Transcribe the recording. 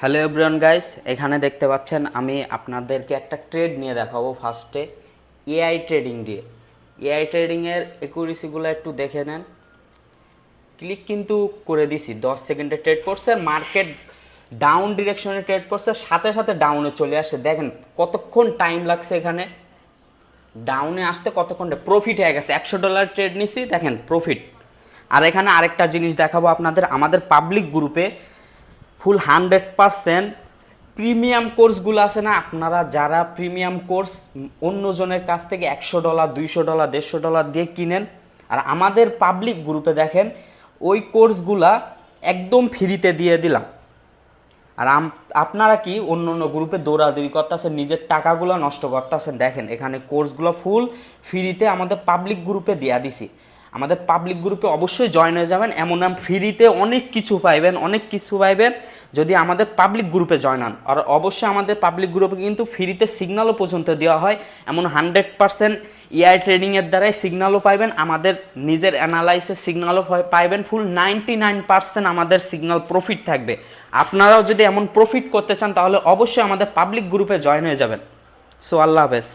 Hello everyone guys, এখানে দেখতে পাচ্ছেন আমি আপনাদেরকে একটা ট্রেড নিয়ে দেখাবো। ফার্স্টে এআই ট্রেডিং দিয়ে এআই ট্রেডিংয়ের একুরেসিগুলো একটু দেখে নেন। ক্লিক কিন্তু করে দিছি, 10 সেকেন্ডে ট্রেড করছে, মার্কেট ডাউন ডিরেকশনে ট্রেড করছে, সাথে সাথে ডাউনে চলে আসছে। দেখেন কতক্ষণ টাইম লাগছে এখানে ডাউনে আসতে, কতক্ষণ প্রফিট হয়ে গেছে। $100 ট্রেড নিছি, দেখেন প্রফিট। আর এখানে আরেকটা জিনিস দেখাবো আপনাদের, আমাদের পাবলিক গ্রুপে ফুল 100% প্রিমিয়াম কোর্সগুলো আছে না, আপনারা যারা প্রিমিয়াম কোর্স অন্যজনের কাছ থেকে $100, $200, $150 দিয়ে কিনেন, আর আমাদের পাবলিক গ্রুপে দেখেন ওই কোর্সগুলা একদম ফ্রিতে দিয়ে দিলাম। আর আপনারা কি অন্য অন্য গ্রুপে দৌড়াদৌড়ি করতেছেন, নিজের টাকাগুলো নষ্ট করতেছেন। দেখেন এখানে কোর্সগুলো ফুল ফ্রিতে আমাদের পাবলিক গ্রুপে দিয়া দিছি। আমাদের পাবলিক গ্রুপে অবশ্যই জয়েন হয়ে যাবেন, এমন ফ্রিতে অনেক কিছু পাইবেন যদি আমাদের পাবলিক গ্রুপে জয়েন হন। আর অবশ্যই আমাদের পাবলিক গ্রুপে কিন্তু ফ্রিতে সিগন্যালও পর্যন্ত দেওয়া হয়, এমন 100% এআই ট্রেডিংয়ের দ্বারাই সিগন্যালও পাইবেন, আমাদের নিজের অ্যানালাইসিস সিগন্যালও পাইবেন। ফুল 99% আমাদের সিগন্যাল প্রফিট থাকবে। আপনারাও যদি এমন প্রফিট করতে চান তাহলে অবশ্যই আমাদের পাবলিক গ্রুপে জয়েন হয়ে যাবেন। সো আল্লাহ হাফেজ।